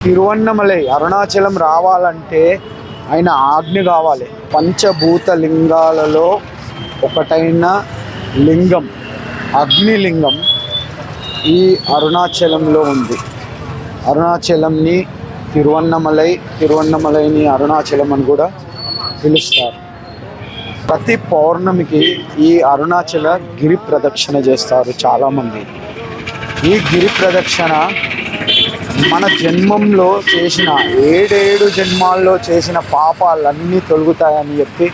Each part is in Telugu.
తిరువన్నమలై అరుణాచలం రావాలంటే ఆయన ఆజ్ఞ కావాలి. పంచభూత లింగాలలో ఒకటైన లింగం అగ్నిలింగం ఈ అరుణాచలంలో ఉంది. అరుణాచలంని తిరువన్నమలైని అరుణాచలం అని కూడా పిలుస్తారు. ప్రతి పౌర్ణమికి ఈ అరుణాచల గిరి ప్రదక్షిణ చేస్తారు చాలామంది. ఈ గిరి ప్రదక్షిణ మన జన్మంలో చేసిన 7 జన్మాల్లో చేసిన పాపాలన్నీ తొలగుతాయని చెప్పి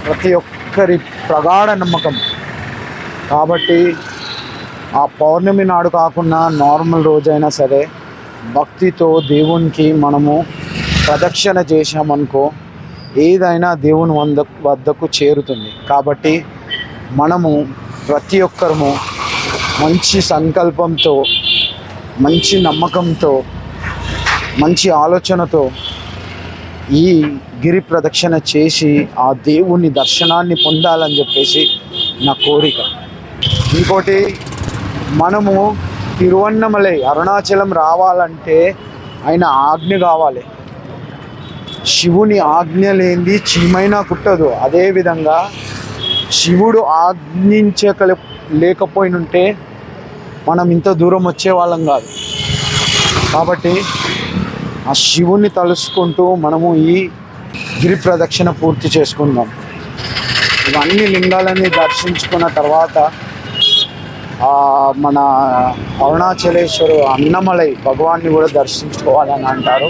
ప్రతి ఒక్కరి ప్రగాఢ నమ్మకం. కాబట్టి ఆ పౌర్ణమి నాడు కాకుండా నార్మల్ రోజైనా సరే భక్తితో దేవునికి మనము ప్రదక్షిణ చేసామనుకో ఏదైనా దేవుని వద్దకు చేరుతుంది. కాబట్టి మనము ప్రతి ఒక్కరము మంచి సంకల్పంతో, మంచి నమ్మకంతో, మంచి ఆలోచనతో ఈ గిరి ప్రదక్షిణ చేసి ఆ దేవుని దర్శనాన్ని పొందాలని చెప్పేసి నా కోరిక. ఇంకోటి, మనము తిరువన్నమలై అరుణాచలం రావాలంటే ఆయన ఆజ్ఞ కావాలి. శివుని ఆజ్ఞ లేనిది చీమైనా కుట్టదు. అదేవిధంగా శివుడు లేకపోయినుంటే మనం ఇంత దూరం వచ్చేవాళ్ళం కాదు. కాబట్టి ఆ శివుని తలుసుకుంటూ మనము ఈ గిరి ప్రదక్షిణ పూర్తి చేసుకుందాం. ఇవన్నీ లింగాలని దర్శించుకున్న తర్వాత మన అరుణాచలేశ్వరు అన్నమలై భగవాన్ని కూడా దర్శించుకోవాలని అంటారు.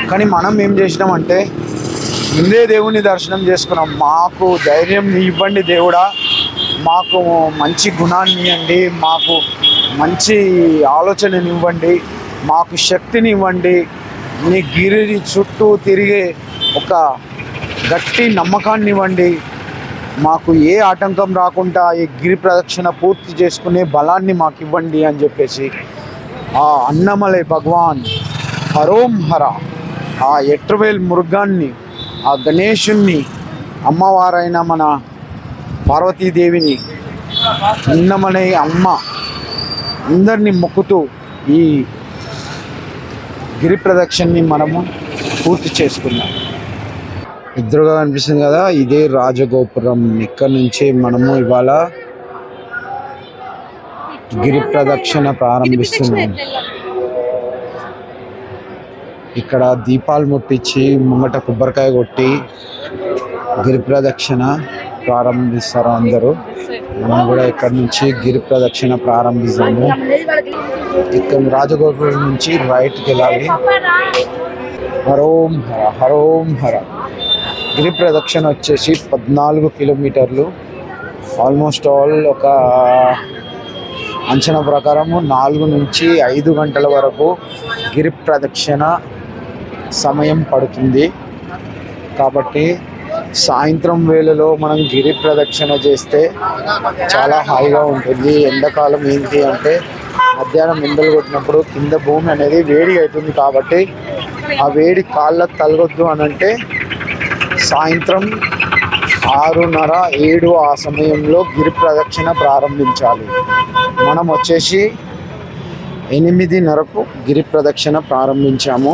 కానీ మనం ఏం చేసినామంటే ముందే దేవుని దర్శనం చేసుకున్నాం. మాకు ధైర్యం ఇవ్వండి దేవుడా, మాకు మంచి గుణాన్ని ఇవ్వండి, మాకు మంచి ఆలోచనని ఇవ్వండి, మాకు శక్తిని ఇవ్వండి, నీ గిరి చుట్టూ తిరిగే ఒక గట్టి నమ్మకాన్ని ఇవ్వండి, మాకు ఏ ఆటంకం రాకుండా ఈ గిరి ప్రదక్షిణ పూర్తి చేసుకునే బలాన్ని మాకు ఇవ్వండి అని చెప్పేసి ఆ అన్నమలై భగవాన్ హరోం హర, ఆ ఎట్రవేల్ మురుగాన్ని, ఆ గణేశుణ్ణి, అమ్మవారైన మన పార్వతీదేవిని, అన్నమలై అమ్మ అందరినీ మొక్కుతూ ఈ గిరి ప్రదక్షిణని మనము పూర్తి చేసుకున్నాం. ఎదురుగా కనిపిస్తుంది కదా, ఇదే రాజగోపురం. ఇక్కడ నుంచి మనము ఇవాళ గిరి ప్రదక్షిణ ప్రారంభిస్తున్నాం. ఇక్కడ దీపాలు ముట్టించి ముంగట కొబ్బరికాయ కొట్టి గిరి ప్రదక్షిణ ప్రారంభిస్తారు అందరూ. మనం కూడా ఇక్కడ నుంచి గిరి ప్రదక్షిణ ప్రారంభిస్తాము. ఇక్కడ రాజగోపురం నుంచి రైట్కి వెళ్ళాలి. హరోం హర హరోం హర. గిరి ప్రదక్షిణ వచ్చేసి 14 కిలోమీటర్లు. ఆల్మోస్ట్ ఆల్ ఒక అంచనా ప్రకారము 4 నుంచి 5 గంటల వరకు గిరి ప్రదక్షిణ సమయం పడుతుంది. కాబట్టి సాయంత్రం వేళలో మనం గిరి ప్రదక్షిణ చేస్తే చాలా హాయిగా ఉంటుంది. ఎండాకాలం ఏంటి అంటే మధ్యాహ్నం ఎండలు కొట్టినప్పుడు కింద భూమి అనేది వేడి అవుతుంది. కాబట్టి ఆ వేడి కాళ్ళకు తలగొద్దు అని అంటే సాయంత్రం 6:30, 7 ఆ సమయంలో గిరి ప్రదక్షిణ ప్రారంభించాలి. మనం వచ్చేసి 8:30కు గిరి ప్రదక్షిణ ప్రారంభించాము.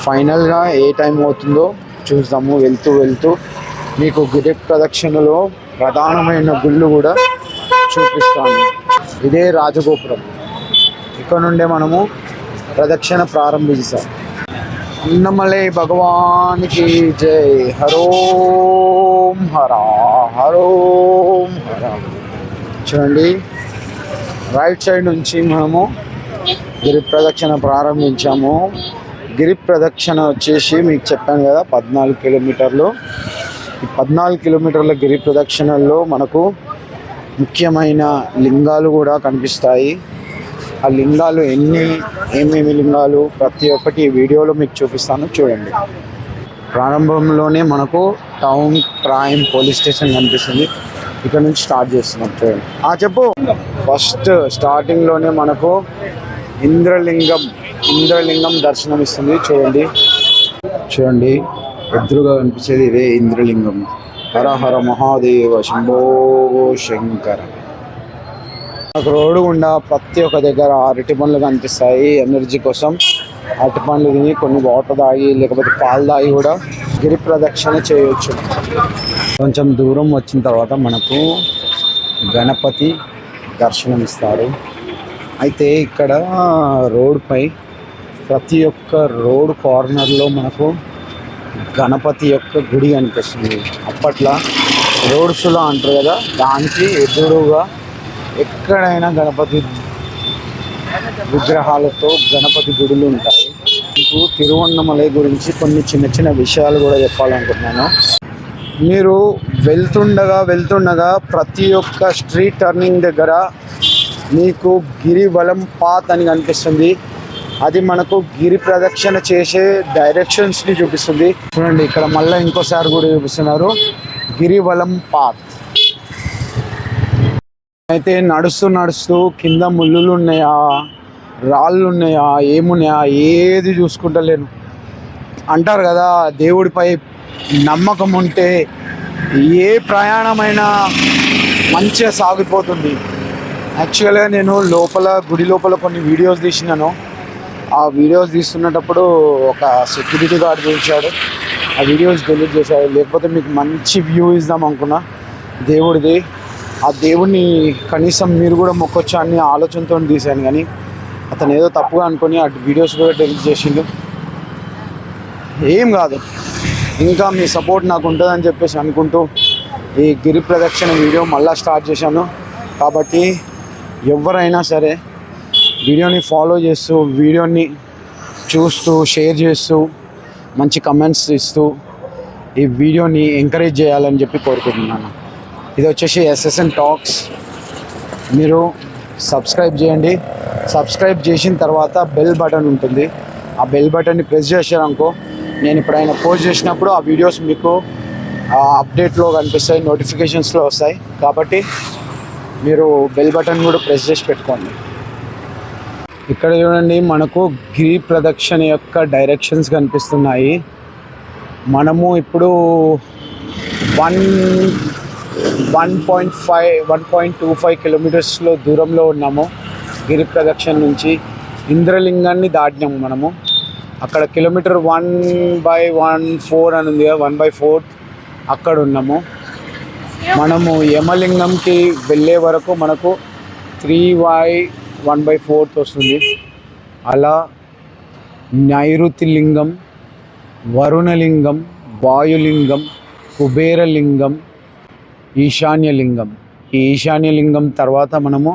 ఫైనల్గా ఏ టైం అవుతుందో చూద్దాము. వెళ్తూ మీకు గిరి ప్రదక్షిణలో ప్రధానమైన గుళ్ళు కూడా చూపిస్తాను. ఇదే రాజగోపురం. ఇక్కడ నుండే మనము ప్రదక్షిణ ప్రారంభిస్తాం. అన్నమలై భగవానికి జై. హరోం హర హరోం హర. చూడండి, రైట్ సైడ్ నుంచి మనము గిరి ప్రదక్షిణ ప్రారంభించాము. గిరి ప్రదక్షిణ వచ్చేసి మీకు చెప్పాను కదా 14 కిలోమీటర్లు. ఈ 14 కిలోమీటర్ల గిరి ప్రదక్షిణల్లో మనకు ముఖ్యమైన లింగాలు కూడా కనిపిస్తాయి. ఆ లింగాలు ఏమేమి లింగాలు ప్రతి ఒక్కటి ఈ వీడియోలో మీకు చూపిస్తాను, చూడండి. ప్రారంభంలోనే మనకు టౌన్ క్రైమ్ పోలీస్ స్టేషన్ కనిపిస్తుంది. ఇక్కడ నుంచి స్టార్ట్ చేస్తున్నాం, చూడండి. చెప్పు. ఫస్ట్ స్టార్టింగ్లోనే మనకు ఇంద్రలింగం దర్శనం ఇస్తుంది. చూడండి ఎదురుగా కనిపించేది ఇదే ఇంద్రలింగం. హర హర మహాదేవ శంభో శంకర. నాకు రోడ్డు గుండా ప్రతి ఒక్క దగ్గర అరటి పండ్లు కనిపిస్తాయి. ఎనర్జీ కోసం అరటిపండ్లు తిని కొన్ని వాటర్ తాగి లేకపోతే పాలు తాగి కూడా గిరి ప్రదక్షిణ చేయొచ్చు. కొంచెం దూరం వచ్చిన తర్వాత మనకు గణపతి దర్శనం ఇస్తారు. అయితే ఇక్కడ రోడ్పై ప్రతి ఒక్క రోడ్ కార్నర్లో మనకు గణపతి యొక్క గుడి కనిపిస్తుంది. అప్పట్లో రోడ్స్లో అంటారు కదా, దానికి ఎదురుగా ఎక్కడైనా గణపతి విగ్రహాలతో గణపతి గుడులు ఉంటాయి. మీకు తిరువన్నమలై గురించి కొన్ని చిన్న చిన్న విషయాలు కూడా చెప్పాలనుకుంటున్నాను. మీరు వెళ్తుండగా ప్రతి ఒక్క స్ట్రీట్ టర్నింగ్ దగ్గర మీకు గిరివలం పాత్ అని కనిపిస్తుంది. అది మనకు గిరి ప్రదక్షిణ చేసే డైరెక్షన్స్ని చూపిస్తుంది. చూడండి, ఇక్కడ మళ్ళీ ఇంకోసారి కూడా చూపిస్తున్నారు గిరివలం పాత్. అయితే నడుస్తూ కింద ముళ్ళులు ఉన్నాయా, రాళ్ళు ఉన్నాయా, ఏమున్నాయా ఏది చూసుకుంటలేను. అంటారు కదా, దేవుడిపై నమ్మకం ఉంటే ఏ ప్రయాణమైనా మంచిగా సాగిపోతుంది. యాక్చువల్గా నేను గుడి లోపల కొన్ని వీడియోస్ తీసినాను. ఆ వీడియోస్ తీస్తున్నప్పుడు ఒక సెక్యూరిటీ గార్డ్ చూశాడు, ఆ వీడియోస్ డిలీట్ చేశాడు. లేకపోతే మీకు మంచి వ్యూ ఇద్దాం అనుకున్నా దేవుడిది. ఆ దేవుడిని కనీసం మీరు కూడా మొక్కొచ్చా అని ఆలోచనతో తీశాను, కానీ అతను ఏదో తప్పుగా అనుకొని ఆ వీడియోస్ కూడా డిలీట్ చేసిండు. ఏం కాదు, ఇంకా మీ సపోర్ట్ నాకు ఉంటుందని చెప్పేసి అనుకుంటూ ఈ గిరి ప్రదక్షిణ వీడియో మళ్ళీ స్టార్ట్ చేశాను. కాబట్టి ఎవరైనా సరే వీడియోని ఫాలో చేస్తూ, వీడియోని చూస్తూ, షేర్ చేస్తూ, మంచి కమెంట్స్ ఇస్తూ ఈ వీడియోని ఎంకరేజ్ చేయాలని చెప్పి కోరుకుంటున్నాను. ఇది వచ్చేసి SSN టాక్స్. మీరు సబ్స్క్రైబ్ చేయండి. సబ్స్క్రైబ్ చేసిన తర్వాత బెల్ బటన్ ఉంటుంది. ఆ బెల్ బటన్ని ప్రెస్ చేశారనుకో, నేను ఎప్పుడైనా పోస్ట్ చేసినప్పుడు ఆ వీడియోస్ మీకు అప్డేట్లో కనిపిస్తాయి, నోటిఫికేషన్స్లో వస్తాయి. కాబట్టి మీరు బెల్ బటన్ కూడా ప్రెస్ చేసి పెట్టుకోండి. ఇక్కడ చూడండి, మనకు గిరి ప్రదక్షిణ యొక్క డైరెక్షన్స్ కనిపిస్తున్నాయి. మనము ఇప్పుడు 1.25 కిలోమీటర్స్లో దూరంలో ఉన్నాము గిరి ప్రదక్షిణ నుంచి. ఇంద్రలింగాన్ని దాటినాము మనము. అక్కడ కిలోమీటర్ 1/14 అని ఉంది, 1/4 అక్కడ ఉన్నాము. మనము యమలింగంకి వెళ్ళే వరకు మనకు 3/1/4 వస్తుంది. అలా నైరుతి లింగం, వరుణలింగం, వాయులింగం, కుబేరలింగం, ఈశాన్యలింగం. ఈ ఈశాన్యలింగం తర్వాత మనము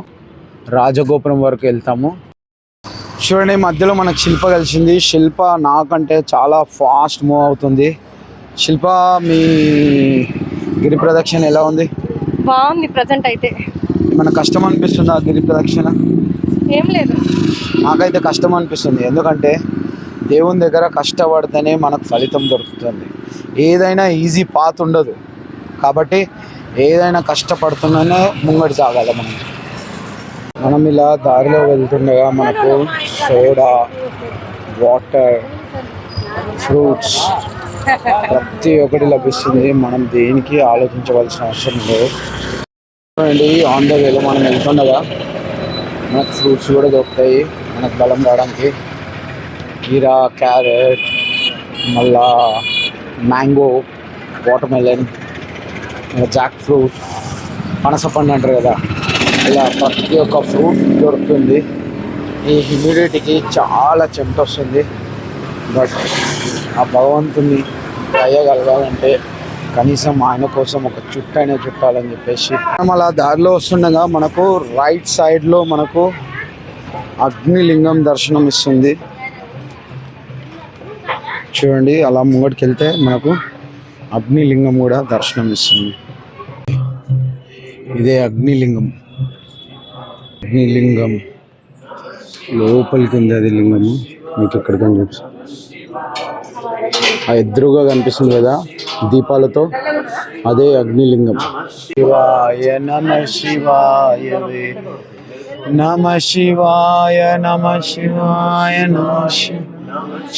రాజగోపురం వరకు వెళ్తాము. చూడండి, మధ్యలో మనకు శిల్ప కలిసింది. శిల్ప నాకంటే చాలా ఫాస్ట్ మూవ్ అవుతుంది. శిల్ప, మీ గిరి ప్రదక్షిణ ఎలా ఉంది? బాగుంది. ప్రజెంట్ అయితే మన కష్టం అనిపిస్తుంది ఆ గిరి ప్రదక్షిణ? ఏం లేదు, నాకైతే కష్టం అనిపిస్తుంది. ఎందుకంటే దేవుని దగ్గర కష్టపడితేనే మనకు ఫలితం దొరుకుతుంది. ఏదైనా ఈజీ పాత్ ఉండదు. కాబట్టి ఏదైనా కష్టపడుతున్నానే ముంగడి సాగాలి. మనం ఇలా దారిలో వెళ్తుండగా మనకు సోడా, వాటర్, ఫ్రూట్స్ ప్రతి ఒక్కటి లభిస్తుంది. మనం దేనికి ఆలోచించవలసిన అవసరం లేదు. చూడండి, ఆన్ ద వేలో మనం వెళ్తుండగా మనకు ఫ్రూట్స్ కూడా దొరుకుతాయి మనకు బలం రావడానికి. కీరా, క్యారెట్, మళ్ళా మ్యాంగో, వాటర్మెలన్, జాక్ ఫ్రూట్, పనసపండు అంటారు కదా, ఇలా ప్రతి ఒక్క ఫ్రూట్ దొరుకుతుంది. ఈ హ్యూమిడిటీకి చాలా చెమట వస్తుంది. బట్ ఆ భగవంతుని దయగలగాలంటే కనీసం ఆయన కోసం ఒక చుట్టైనా చుట్టాలని చెప్పేసి మనం అలా దారిలో వస్తుండగా మనకు రైట్ సైడ్లో మనకు అగ్నిలింగం దర్శనం ఇస్తుంది. చూడండి, అలా ముంగడికి వెళ్తే మనకు అగ్నిలింగం కూడా దర్శనం ఇస్తుంది. ఇదే అగ్నిలింగం. అగ్నిలింగం లోపలికి ఉంది. అది లింగము మీకు ఇక్కడ కనిపిస్తుంది. ఆ ఎదురుగా కనిపిస్తుంది కదా దీపాలతో, అదే అగ్నిలింగం. శివాయ నమ శివాయ నమ శివాయ నమ శివాయ నమ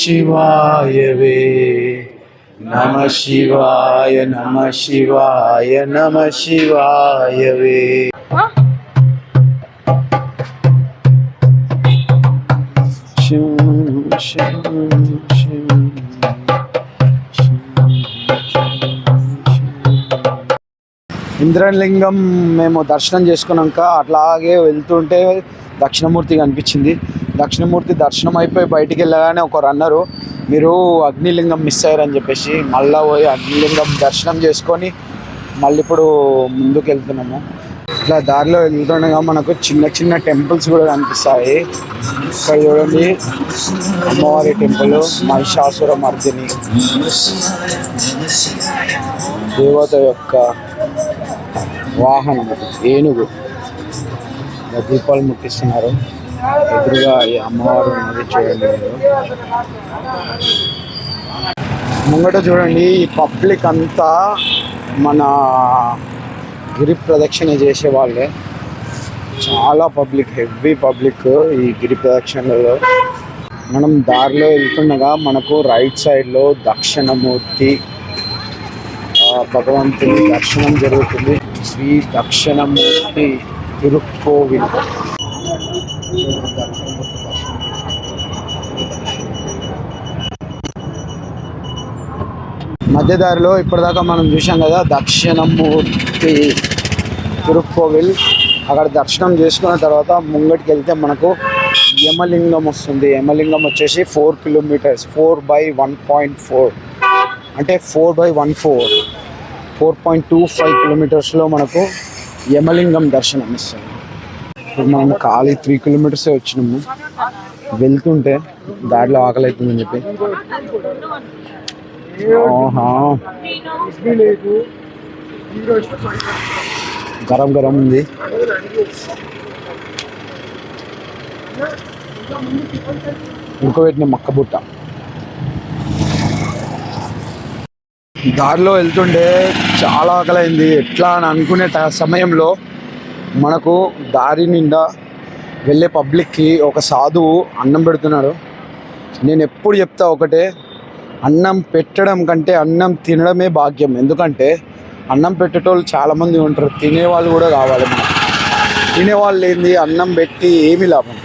శివాయ వే నమ శివాయ నమ శివాయ నమ శివాయ వే. శివ ఇంద్రలింగం మేము దర్శనం చేసుకున్నాక అట్లాగే వెళ్తుంటే దక్షిణమూర్తి కనిపించింది. దక్షిణమూర్తి దర్శనం అయిపోయి బయటికి వెళ్ళగానే ఒకరు అన్నారు, మీరు అగ్నిలింగం మిస్ అయ్యారని చెప్పేసి మళ్ళీ పోయి అగ్నిలింగం దర్శనం చేసుకొని మళ్ళీ ఇప్పుడు ముందుకు వెళ్తున్నాము. ఇట్లా దారిలో వెళ్తుండగా మనకు చిన్న చిన్న టెంపుల్స్ కూడా కనిపిస్తాయి. ఇక్కడ చూడండి, అమ్మవారి టెంపుల్, మహిషాసుర మర్దిని దేవత యొక్క వాహనం ఏనుగు. దీపాలు ముట్టిస్తున్నారు. ఎదురుగా ఈ అమ్మవారు ఉన్నది చూడండి. ముంగట చూడండి, ఈ పబ్లిక్ అంతా మన గిరి ప్రదక్షిణ చేసే వాళ్ళే. చాలా పబ్లిక్, హెవీ పబ్లిక్ ఈ గిరి ప్రదక్షిణలో. మనం దారిలో వెళ్తుండగా మనకు రైట్ సైడ్లో దక్షిణమూర్తి భగవంతుని దర్శనం జరుగుతుంది. శ్రీ దక్షిణమూర్తి తిరుక్కోవిల్. మధ్యదారిలో ఇప్పటిదాకా మనం చూసాం కదా దక్షిణమూర్తి తిరుక్కోవిల్. అక్కడ దర్శనం చేసుకున్న తర్వాత ముంగటికి వెళ్తే మనకు యమలింగం వస్తుంది. యమలింగం వచ్చేసి 4 కిలోమీటర్స్, 4/1.4 అంటే 4/14, 4.25 కిలోమీటర్స్లో మనకు యమలింగం దర్శనం ఇస్తుంది. ఇప్పుడు మనం ఖాళీ 3 కిలోమీటర్సే వచ్చినాము. వెళ్తుంటే దారిలో ఆకలి అవుతుందని చెప్పి గరం గరం ఉంది. ఉడకబెట్టిన మక్క బుట్ట. దారిలో వెళ్తుంటే చాలా ఆకలైంది. ఎట్లా అని అనుకునే సమయంలో మనకు దారి నిండా వెళ్ళే పబ్లిక్కి ఒక సాధువు అన్నం పెడుతున్నాడు. నేను ఎప్పుడు చెప్తా ఒకటే, అన్నం పెట్టడం కంటే అన్నం తినడమే భాగ్యం. ఎందుకంటే అన్నం పెట్టేటోళ్ళు చాలామంది ఉంటారు, తినేవాళ్ళు కూడా కావాలి. మనం తినేవాళ్ళు ఏంది, అన్నం పెట్టి ఏమి లాభం.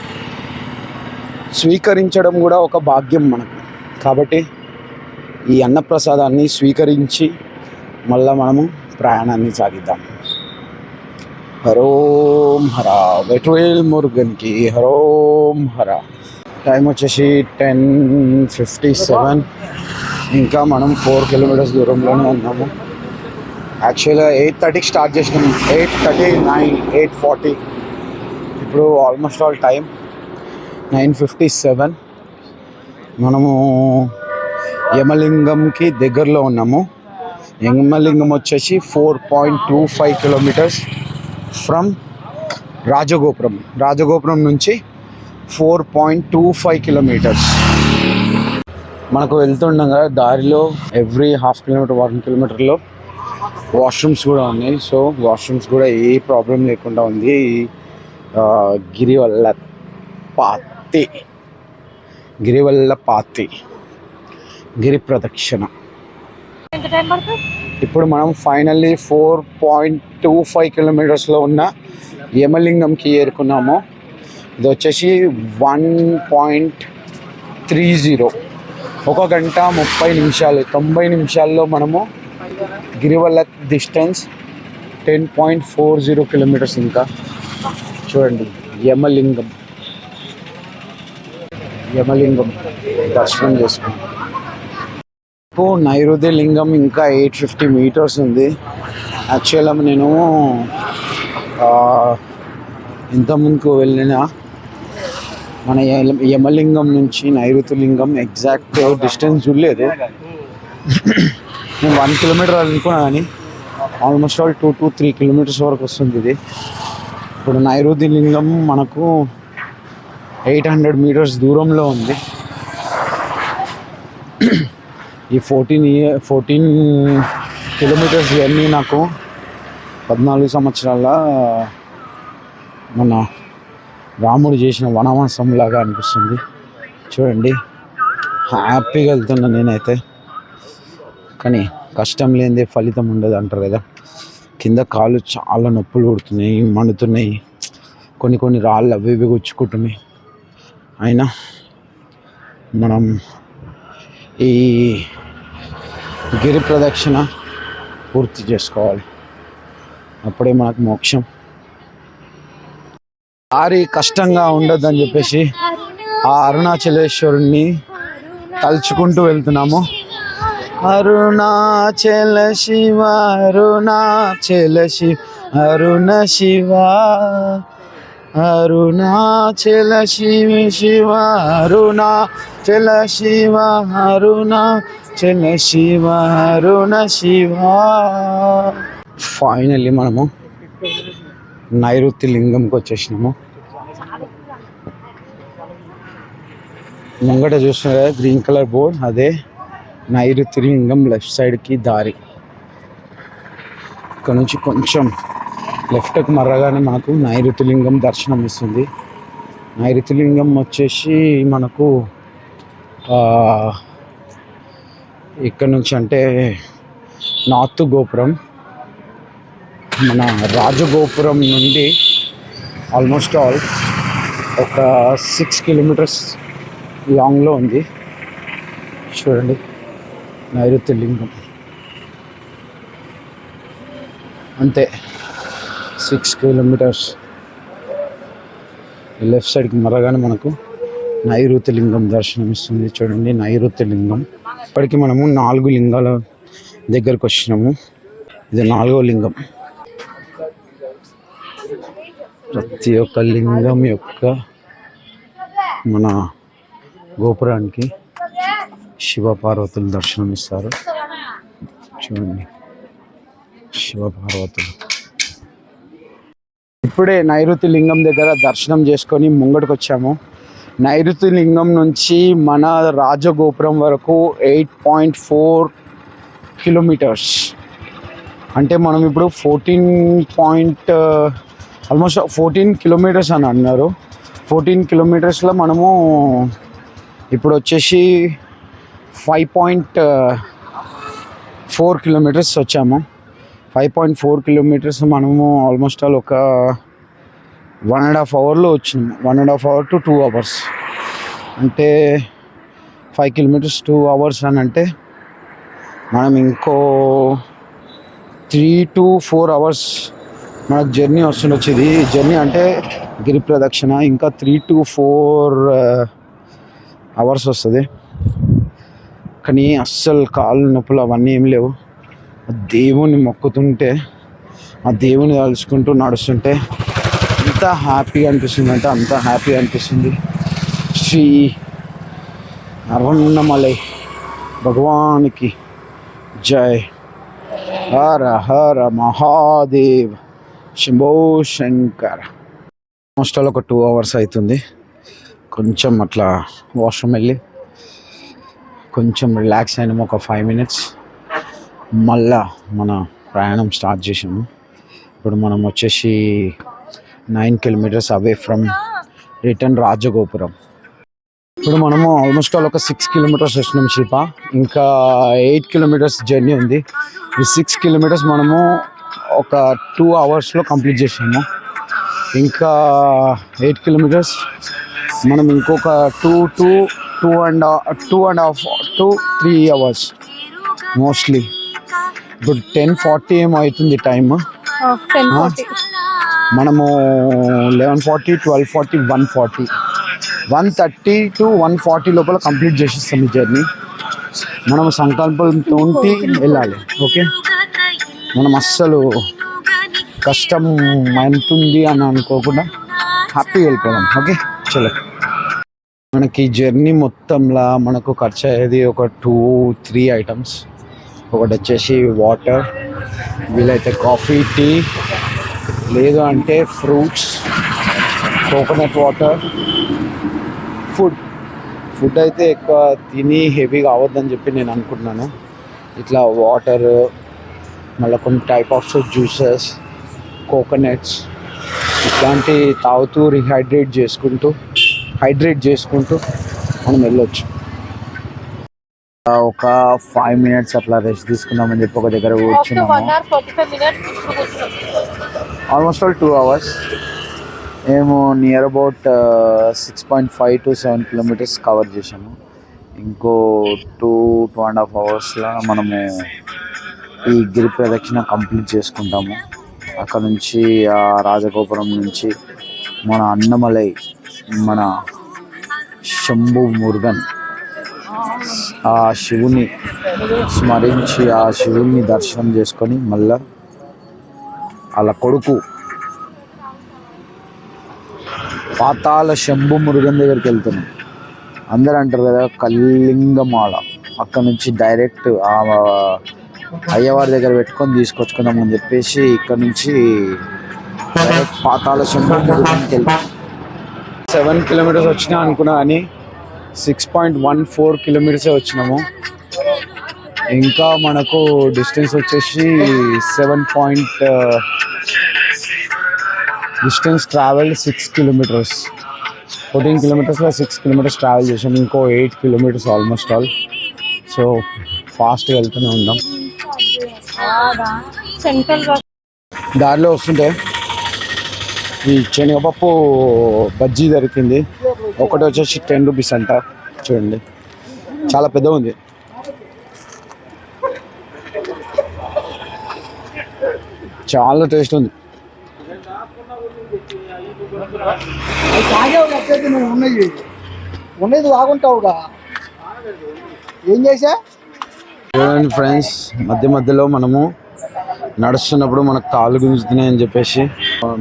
స్వీకరించడం కూడా ఒక భాగ్యం మనకు. కాబట్టి ఈ అన్నప్రసాదాన్ని స్వీకరించి మళ్ళా మనము ప్రయాణాన్ని సాగిద్దాం. హరోం హర, వెట్వేల్ మురుగన్కి హరోం హర. టైం వచ్చేసి 10:57. ఇంకా మనం 4 కిలోమీటర్స్ దూరంలోనే ఉన్నాము. యాక్చువల్గా 8:30కి స్టార్ట్ చేసినాము. 8:39, 8:40. ఇప్పుడు ఆల్మోస్ట్ ఆల్ టైం 9:57. మనము యమలింగంకి దగ్గరలో ఉన్నాము. యమలింగం వచ్చేసి 4.25 కిలోమీటర్స్ ఫ్రమ్ రాజగోపురం. రాజగోపురం నుంచి 4.25 కిలోమీటర్స్. మనకు వెళ్తుండగా దారిలో ఎవ్రీ హాఫ్ కిలోమీటర్, 1 కిలోమీటర్లో వాష్రూమ్స్ కూడా ఉన్నాయి. సో వాష్రూమ్స్ కూడా ఏ ప్రాబ్లం లేకుండా ఉంది. గిరివల్లపాతి గిరి ప్రదక్షిణ. ఇప్పుడు మనం ఫైనల్లీ 4.25 కిలోమీటర్స్లో ఉన్న యమలింగంకి చేరుకున్నాము. ఇది వచ్చేసి 1.30, 1 గంట 30 నిమిషాలు, 90 నిమిషాల్లో మనము గిరివల్ల డిస్టెన్స్ 10.40 కిలోమీటర్స్. ఇంకా చూడండి, యమలింగం దర్శనం చేసుకున్నాం. ఇప్పుడు నైరుతి లింగం ఇంకా 850 మీటర్స్ ఉంది. యాక్చువల్గా నేను ఇంతకుముందుకు వెళ్ళిన మన యమలింగం నుంచి నైరుతి లింగం ఎగ్జాక్ట్ డిస్టెన్స్ చూడలేదు. నేను 1 కిలోమీటర్ అనుకున్నా, కానీ ఆల్మోస్ట్ ఆల్ 2 to 3 కిలోమీటర్స్ వరకు వస్తుంది ఇది. ఇప్పుడు నైరుతి లింగం మనకు 800 మీటర్స్ దూరంలో ఉంది. ఈ 14 కిలోమీటర్స్ జర్నీ నాకు 14 సంవత్సరాల మన రాముడు చేసిన వనవాసంలాగా అనిపిస్తుంది. చూడండి, హ్యాపీగా వెళ్తున్నా నేనైతే. కానీ కష్టం లేనిదే ఫలితం ఉండదు అంటారు కదా. కింద కాళ్ళు చాలా నొప్పులు పుడుతున్నాయి, మండుతున్నాయి. కొన్ని రాళ్ళు అవి ఇవి గుచ్చుకుంటున్నాయి. అయినా మనం ఈ గిరి ప్రదక్షిణ పూర్తి చేసుకోవాలి, అప్పుడే మనకు మోక్షం. దారి కష్టంగా ఉండొద్దని చెప్పేసి ఆ అరుణాచలేశ్వరుణ్ణి తలుచుకుంటూ వెళ్తున్నాము. అరుణాచల శివ అరుణాచల శివ అరుణ శివ అరుణాచల శివ శివ అరుణాచల శివ అరుణాచల శివ అరుణ శివ. ఫైనల్లీ మనము నైరుతి లింగంకి వచ్చేసినాము. ముంగట చూస్తున్నారు కదా గ్రీన్ కలర్ బోర్డ్, అదే నైరుతి లింగం లెఫ్ట్ సైడ్కి దారి. ఇక్కడ నుంచి కొంచెం లెఫ్ట్కి మర్రగానే మనకు నైరుతి లింగం దర్శనం ఇస్తుంది. నైరుతి లింగం వచ్చేసి మనకు ఇక్కడ నుంచి అంటే నార్త్ గోపురం, మన రాజగోపురం నుండి ఆల్మోస్ట్ ఆల్ ఒక 6 కిలోమీటర్స్ లాంగ్లో ఉంది. చూడండి నైరుతి లింగం, అంతే 6 కిలోమీటర్స్. లెఫ్ట్ సైడ్కి మరగానే మనకు నైరుతి లింగం దర్శనం ఇస్తుంది. చూడండి నైరుతి లింగం. ఇప్పటికి మనము 4 లింగాల దగ్గరకు వచ్చినాము. ఇది 4వ లింగం. ప్రతి ఒక్క లింగం యొక్క మన గోపురానికి శివపార్వతులు దర్శనం ఇస్తారు. చూడండి శివపార్వతులు. ఇప్పుడే నైరుతి లింగం దగ్గర దర్శనం చేసుకొని ముంగడికి వచ్చాము. నైరుతి లింగం నుంచి మన రాజగోపురం వరకు 8.4 కిలోమీటర్స్. అంటే మనం ఇప్పుడు ఆల్మోస్ట్ 14 కిలోమీటర్స్ అని అన్నారు. 14 కిలోమీటర్స్లో మనము ఇప్పుడు వచ్చేసి 5.4 కిలోమీటర్స్ వచ్చాము. 5.4 కిలోమీటర్స్ మనము ఆల్మోస్ట్ ఆల్ ఒక 1.5 అవర్లో వచ్చినాము. 1.5 అవర్ టు 2 అవర్స్, అంటే 5 కిలోమీటర్స్ 2 అవర్స్ అని అంటే మనం ఇంకో 3 to 4 అవర్స్ మనకు జర్నీ వస్తుండొచ్చు. ఇది జర్నీ అంటే గిరి ప్రదక్షిణ ఇంకా 3 to 4 అవర్స్ వస్తుంది. కానీ అస్సలు కాళ్ళు నొప్పులు అవన్నీ ఏం లేవు. దేవుని మొక్కుతుంటే, ఆ దేవుని తలుచుకుంటూ నడుస్తుంటే ఎంత హ్యాపీగా అనిపిస్తుంది అంటే అంత హ్యాపీ అనిపిస్తుంది. శ్రీ అరుణమలై భగవానికి జై. హర హర మహాదేవ్ శంభో శంకర. ఆల్మోస్ట్ ఒక 2 అవర్స్ అవుతుంది. కొంచెం అట్లా వాష్రూమ్ వెళ్ళి కొంచెం రిలాక్స్ అయినాము. ఒక 5 మినిట్స్ మళ్ళా మన ప్రయాణం స్టార్ట్ చేసాము. ఇప్పుడు మనం వచ్చేసి 9 కిలోమీటర్స్ అవే ఫ్రమ్ రిటర్న్ రాజగోపురం. ఇప్పుడు మనము ఆల్మోస్ట్ ఆల్ ఒక 6 కిలోమీటర్స్ వచ్చినాం శిల్ప. ఇంకా 8 కిలోమీటర్స్ జర్నీ ఉంది. ఈ 6 కిలోమీటర్స్ మనము ఒక 2 అవర్స్లో కంప్లీట్ చేసాము. ఇంకా 8 కిలోమీటర్స్ మనం ఇంకొక 2.5 to 3 అవర్స్ మోస్ట్లీ. ఇప్పుడు 10:40 ఏమో అవుతుంది టైమ్. 10:40. మనము 11:40, 12:40, 1:40, 1:30 to 1:40 లోపల కంప్లీట్ చేసేస్తాం ఈ జర్నీ. మనం సంకల్పంతో వెళ్ళాలి. ఓకే, మనం అస్సలు కష్టం అవుతుంది అని అనుకోకుండా హ్యాపీగా వెళ్ళిపోదాం. ఓకే చలో. మనకి జర్నీ మొత్తంలో మనకు ఖర్చు అయ్యేది ఒక 2-3 ఐటమ్స్. ఒకటి వచ్చేసి వాటర్, వీలైతే కాఫీ, టీ, లేదు అంటే ఫ్రూట్స్, కోకోనట్ వాటర్, ఫుడ్ అయితే ఎక్కువ తిని హెవీగా అవ్వద్దని చెప్పి నేను అనుకుంటున్నాను. ఇట్లా వాటర్, మళ్ళీ కొన్ని టైప్ ఆఫ్ జ్యూసెస్, కోకోనట్స్ ఇట్లాంటి తాగుతూ హైడ్రేట్ చేసుకుంటూ మనం వెళ్ళొచ్చు. ఒక 5 మినిట్స్ అట్లా రెస్ట్ తీసుకుందామని చెప్పి ఒక దగ్గర కూర్చున్నాము. ఆల్మోస్ట్ ఆల్ 2 అవర్స్ మేము near about 6.5 to 7 kilometres cover చేసాము. ఇంకో 2.5 అవర్స్లో మనము ఈ గిరి ప్రదక్షిణ కంప్లీట్ చేసుకుంటాము. అక్కడ నుంచి ఆ రాజగోపురం నుంచి మన అన్నమలై, మన శంభు మురుగన్ ఆ శివుని స్మరించి ఆ శివుని దర్శనం చేసుకొని మళ్ళా వాళ్ళ కొడుకు పాతాళ శంభు మురుగన్ దగ్గరికి వెళ్తున్నాం. అందరూ అంటారు కదా కల్లింగమాల, అక్కడ నుంచి డైరెక్ట్ ఆ అయ్యవారి దగ్గర పెట్టుకొని తీసుకొచ్చుకుందాం అని చెప్పేసి ఇక్కడ నుంచి డైరెక్ట్ పాతాళ శంభు మురుగన్కి వెళ్తాం. 7 కిలోమీటర్స్ వచ్చినా అనుకున్నా కానీ 6.14 కిలోమీటర్సే వచ్చినాము. ఇంకా మనకు డిస్టెన్స్ వచ్చేసి 7 distance travel 6 kilometres. 14 కిలోమీటర్స్లో 6 kilometres travel చేసాం. ఇంకో 8 కిలోమీటర్స్ ఆల్మోస్ట్ ఆల్. సో ఫాస్ట్గా వెళ్తూనే ఉన్నాం. సెంట్రల్ దారిలో వస్తుంటే ఈ శనగపప్పు బజ్జీ దొరికింది. ఒకటి వచ్చేసి 10 రూపీస్ అంట. చూడండి చాలా పెద్దగా ఉంది. చాలా టేస్ట్ ఉంది. ఉన్నది బాగుంటావుగా ఏం చేసా. చూడండి ఫ్రెండ్స్, మధ్యలో మనము నడుస్తున్నప్పుడు మనకు కాళ్ళు గుంజుతున్నాయి అని చెప్పేసి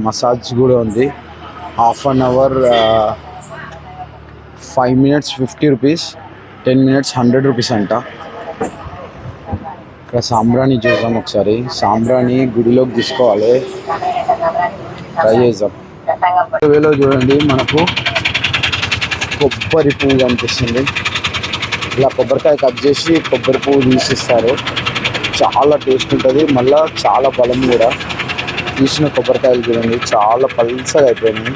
మసాజ్ కూడా ఉంది. Half an hour 5 minutes 50 rupees, 10 minutes 100 rupees అంట. ఇక్కడ సాంబ్రాణి చూద్దాం ఒకసారి. సాంబ్రాణి గుడిలోకి తీసుకోవాలి, ట్రై చేద్దాం. వేలో చూడండి మనకు కొబ్బరి పువ్వు కనిపిస్తుంది. ఇలా కొబ్బరికాయ కట్ చేసి కొబ్బరి పువ్వు తీసిస్తారు. చాలా టేస్ట్ ఉంటుంది, మళ్ళీ చాలా బలం కూడా. తీసిన కొబ్బరికాయలు చూడండి చాలా పల్సగా అయిపోయింది.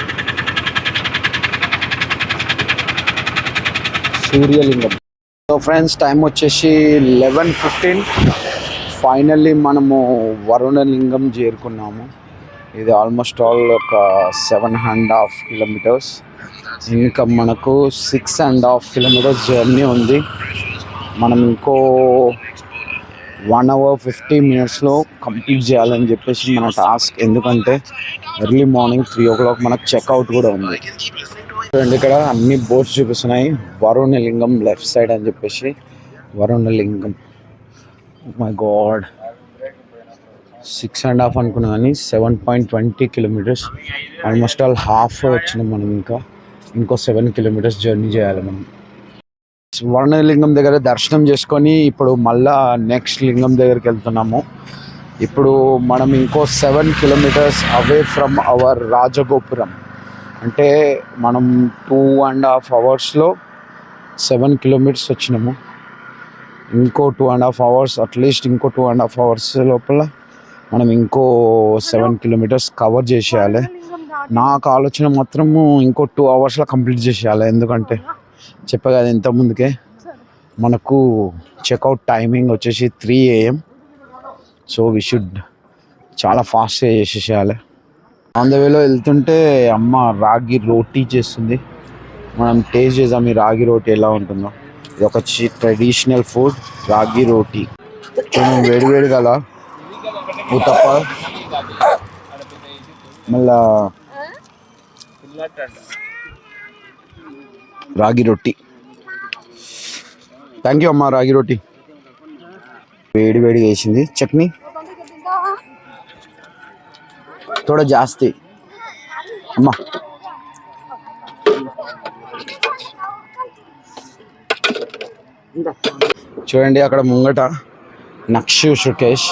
సూర్యలింగం. సో ఫ్రెండ్స్, టైం వచ్చేసి 11:15. ఫైనల్లీ మనము వరుణలింగం చేరుకున్నాము. ఇది ఆల్మోస్ట్ ఆల్ ఒక 7.5 కిలోమీటర్స్. ఇంకా మనకు 6.5 కిలోమీటర్స్ జర్నీ ఉంది. మనం ఇంకో 1 hour 50 minutesలో కంప్లీట్ చేయాలని చెప్పేసి మన టాస్క్. ఎందుకంటే ఎర్లీ మార్నింగ్ 3 o'clock మనకు చెక్అవుట్ కూడా ఉంది. చూడండి ఇక్కడ అన్ని బోర్డ్స్ చూపిస్తున్నాయి. వరుణలింగం లెఫ్ట్ సైడ్ అని చెప్పేసి వరుణలింగం. మై గాడ్, 6.5 అనుకున్నా కానీ 7.20 కిలోమీటర్స్. ఆల్మోస్ట్ ఆల్ హాఫ్ వచ్చినాం మనం. ఇంకో 7 కిలోమీటర్స్ జర్నీ చేయాలి మనం. వరుణలింగం దగ్గర దర్శనం చేసుకొని ఇప్పుడు మళ్ళా నెక్స్ట్ లింగం దగ్గరికి వెళ్తున్నాము. ఇప్పుడు మనం ఇంకో 7 కిలోమీటర్స్ అవే ఫ్రమ్ అవర్ రాజగోపురం. అంటే మనం 2.5 అవర్స్లో 7 కిలోమీటర్స్ వచ్చినాము. ఇంకో 2.5 అవర్స్, అట్లీస్ట్ ఇంకో 2.5 అవర్స్ లోపల మనం ఇంకో 7 కిలోమీటర్స్ కవర్ చేసేయాలి. నాకు ఆలోచన మాత్రము ఇంకో 2 అవర్స్లో కంప్లీట్ చేసేయాలి. ఎందుకంటే చెప్పా కదా ఇంతకుముందుకే మనకు చెక్అవుట్ టైమింగ్ వచ్చేసి 3 AM. సో వీ షుడ్ చాలా ఫాస్ట్గా చేసేసేయాలి. ఆన్ ద వేలో వెళ్తుంటే అమ్మ రాగి రోటీ చేస్తుంది. మనం టేస్ట్ చేద్దాం ఈ రాగి రోటీ ఎలా ఉంటుందో. ఇది ఒక ట్రెడిషనల్ ఫుడ్, రాగి రోటీ. చూడండి వేడివేడి గల ఉతప్ప, మళ్ళా రాగి రొట్టి. థ్యాంక్ యూ అమ్మ. రాగి రోటీ వేడివేడిగా వేసింది. చట్నీ थोड़ा జాస్తి అమ్మా. చూడండి అక్కడ ముంగట నక్షు షుకేష్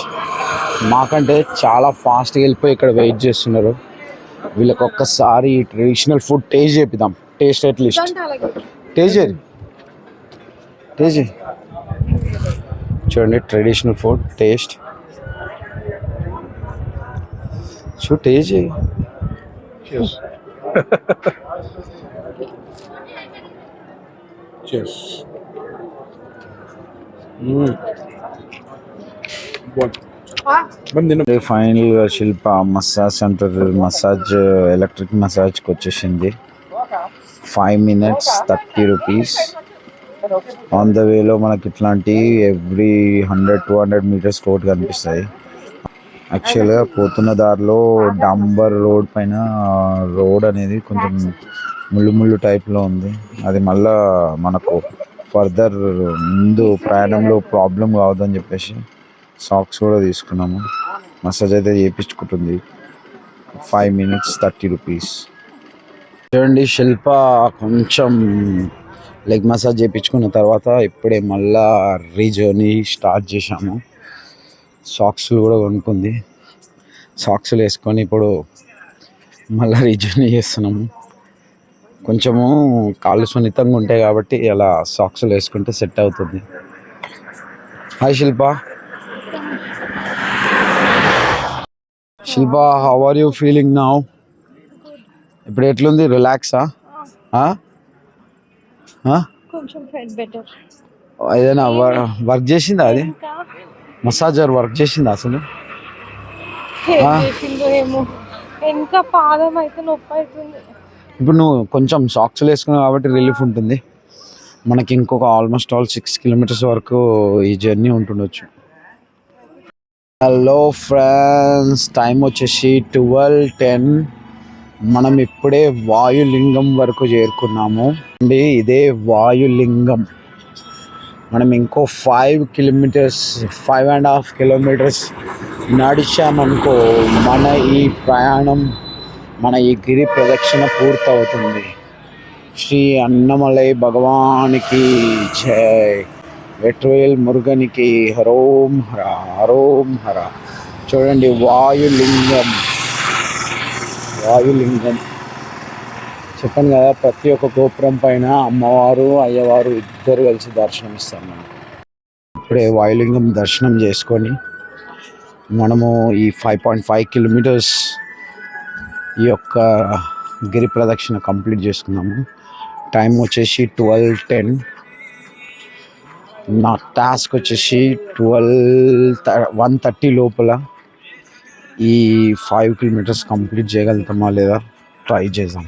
మాకంటే చాలా ఫాస్ట్గా వెళ్ళిపోయి ఇక్కడ వెయిట్ చేస్తున్నారు. వీళ్ళకి ఒక్కసారి ట్రెడిషనల్ ఫుడ్ టేస్ట్ చేపిద్దాం. టేస్ట్ అట్లీస్ట్ టేస్ట్ చూడండి ట్రెడిషనల్ ఫుడ్ టేస్ట్ టేస్ట్ చేయి. Final Shilpa massage centre massage electric మసాజ్కి వచ్చేసింది. 5 minutes 30 రూపీస్. ఆన్ ద వేలో మనకి ఇట్లాంటి ఎవ్రీ 100-200 మీటర్స్ రోడ్ కనిపిస్తాయి. యాక్చువల్గా పోతున్న దారిలో డాంబర్ రోడ్ పైన రోడ్ అనేది కొంచెం ముళ్ళు టైప్లో ఉంది. అది మళ్ళా మనకు ఫర్దర్ ముందు ప్రయాణంలో ప్రాబ్లం కావద్దని చెప్పేసి సాక్స్ కూడా తీసుకున్నాము. మసాజ్ అయితే చేయించుకుంటుంది. 5 minutes 30 rupees. చూడండి, శిల్ప కొంచెం లెగ్ మసాజ్ చేయించుకున్న తర్వాత ఇప్పుడే మళ్ళా రీజర్నీ స్టార్ట్ చేశాము. సాక్స్లు కూడా కొనుక్కుంది. సాక్స్లు వేసుకొని ఇప్పుడు మళ్ళీ రీజర్నీ చేస్తున్నాము. కొంచెము కాళ్ళు సున్నితంగా ఉంటాయి కాబట్టి అలా సాక్స్లు వేసుకుంటే సెట్ అవుతుంది. Hi Shilpa. Shilpa, how are you feeling now? ఇప్పుడు ఎట్లుంది? రిలాక్సా? కొంచెం ఫెడ్ బెటర్. ఏదైనా వర్క్ చేసిందా? అది మసాజర్ వర్క్ చేసిందా అసలు? ఏమో ఇంకా పాదం అయితే నొప్పి అవుతుంది. ఇప్పుడు నువ్వు కొంచెం సాక్స్లు వేసుకున్నావు కాబట్టి రిలీఫ్ ఉంటుంది. మనకి ఇంకొక ఆల్మోస్ట్ 6 kilometers వరకు ఈ జర్నీ ఉంటుండొచ్చు. హలో ఫ్రెండ్స్, టైం వచ్చేసి 12:10. మనం ఇప్పుడే వాయులింగం వరకు చేరుకున్నాము అండి. ఇదే వాయులింగం. మనం ఇంకో 5 kilometers 5.5 kilometers నడిచామనుకో మన ఈ ప్రయాణం, మన ఈ గిరి ప్రదక్షిణ పూర్తవుతుంది. శ్రీ అన్నమలై భగవానికి జై. వెట్రవేల్ మురుగనికి హరోం హర హరోం హర. చూడండి, వాయులింగం. చెప్పాను కదా, ప్రతి ఒక్క గోపురం పైన అమ్మవారు అయ్యవారు ఇద్దరు కలిసి దర్శనం ఇస్తాం. మనం ఇప్పుడే వాయులింగం దర్శనం చేసుకొని మనము ఈ 5.5 kilometers ఈ యొక్క గిరి ప్రదక్షిణ కంప్లీట్ చేసుకున్నాము. టైం వచ్చేసి 12:10. నా టాస్క్ వచ్చేసి 1:30 లోపల ఈ 5 kilometers కంప్లీట్ చేయగలుగుతామా లేదా ట్రై చేద్దాం.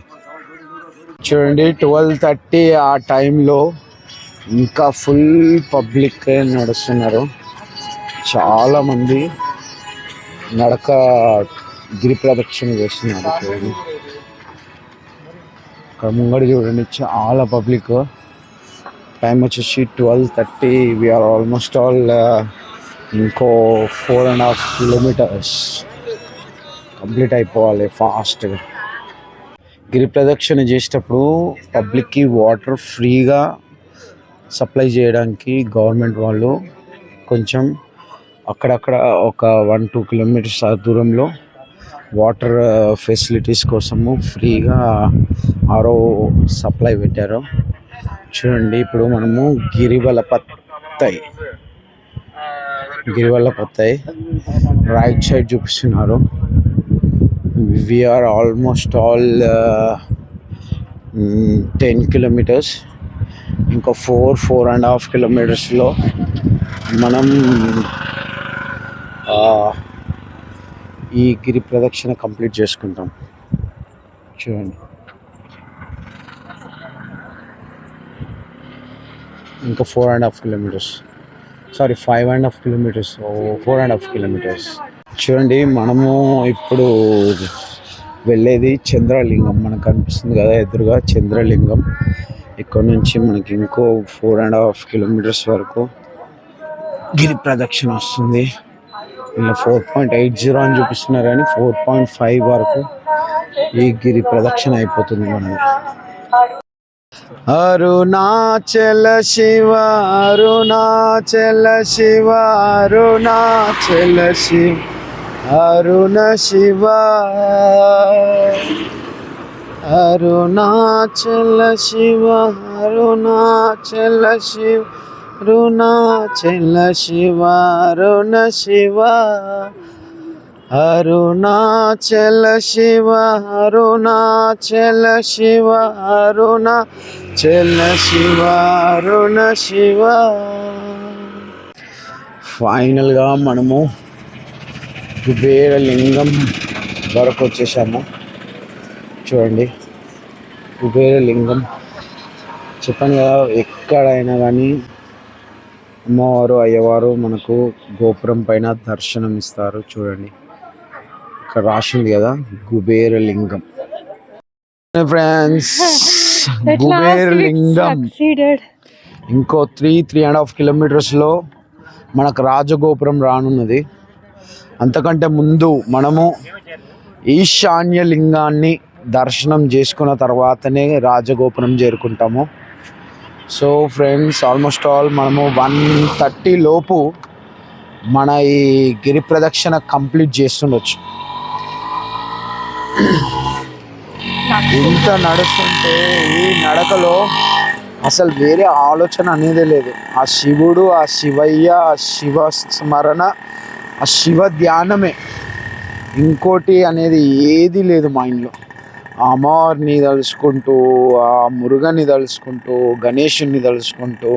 చూడండి, 12:30 ఆ టైంలో ఇంకా ఫుల్ పబ్లిక్ నడుస్తున్నారు. చాలామంది నడక గిరి ప్రదక్షిణ చేస్తున్నారు. చూడండి, ఇక్కడ ముంగడి చూడండి, చాలా పబ్లిక్. టైం వచ్చేసి 12:30. వీఆర్ ఆల్మోస్ట్ ఆల్ ఇంకో 4.5 kilometers కంప్లీట్ అయిపోవాలి ఫాస్ట్గా. గిరి ప్రదక్షిణ చేసేటప్పుడు పబ్లిక్కి వాటర్ ఫ్రీగా సప్లై చేయడానికి గవర్నమెంట్ వాళ్ళు కొంచెం అక్కడక్కడ ఒక 1-2 kilometers దూరంలో వాటర్ ఫెసిలిటీస్ కోసము ఫ్రీగా ఆరో సప్లై పెట్టారు. చూడండి, ఇప్పుడు మనము గిరివలపత్తై రైట్ సైడ్ చూపిస్తున్నారు. We are almost all 10 kilometers. ఇంకా 4.5 kilometersలో మనం ఈ గిరి ప్రదక్షిణ కంప్లీట్ చేసుకుంటాం. చూడండి, ఇంకా 4.5 kilometers, సారీ 5.5 kilometers, 4.5 kilometers. చూడండి, మనము ఇప్పుడు వెళ్ళేది చంద్రలింగం. మనకు కనిపిస్తుంది కదా ఎదురుగా చంద్రలింగం. ఇక్కడ నుంచి మనకి ఇంకో 4.5 kilometers వరకు గిరి ప్రదక్షిణ వస్తుంది. ఇలా 4.80 అని చూపిస్తున్నారు కానీ 4.5 వరకు ఈ గిరి ప్రదక్షిణ అయిపోతుంది మనకి. అరుణాచల శివ అరుణాచల శివ అరుణాచల శివ అరుణ శివ అరుణాచల శివ అరుణాచల శివ అరుణాచల శివ అరుణ శివ అరుణాచల శివ అరుణాచల శివ అరుణాచల శివ అరుణ శివ. ఫైనల్గా మనము కుబేరలింగం వరకు వచ్చేసాము. చూడండి, కుబేరలింగం చెప్పాను కదా, ఎక్కడైనా కానీ అమ్మవారు అయ్యవారు మనకు గోపురం పైన దర్శనం ఇస్తారు. చూడండి ఇక్కడ రాసింది కదా, కుబేర లింగం. Friends, At Kubera last we లింగం succeeded. ఇంకో 3.5 కిలోమీటర్స్లో మనకు రాజగోపురం రానున్నది. అంతకంటే ముందు మనము ఈశాన్య లింగాన్ని దర్శనం చేసుకున్న తర్వాతనే రాజగోపురం చేరుకుంటాము. సో ఫ్రెండ్స్, ఆల్మోస్ట్ ఆల్ మనము 1:30 లోపు మన ఈ గిరి ప్రదక్షిణ కంప్లీట్ చేస్తుండొచ్చు. ఇంత నడుస్తుంటే ఈ నడకలో అసలు వేరే ఆలోచన అనేదే లేదు. ఆ శివుడు, ఆ శివయ్య, ఆ శివ స్మరణ, ఆ శివ ధ్యానమే, ఇంకోటి అనేది ఏది లేదు మైండ్లో. ఆ అమ్మవారిని తలుచుకుంటూ, ఆ మురుగని తలుచుకుంటూ, గణేషుని తలుచుకుంటూ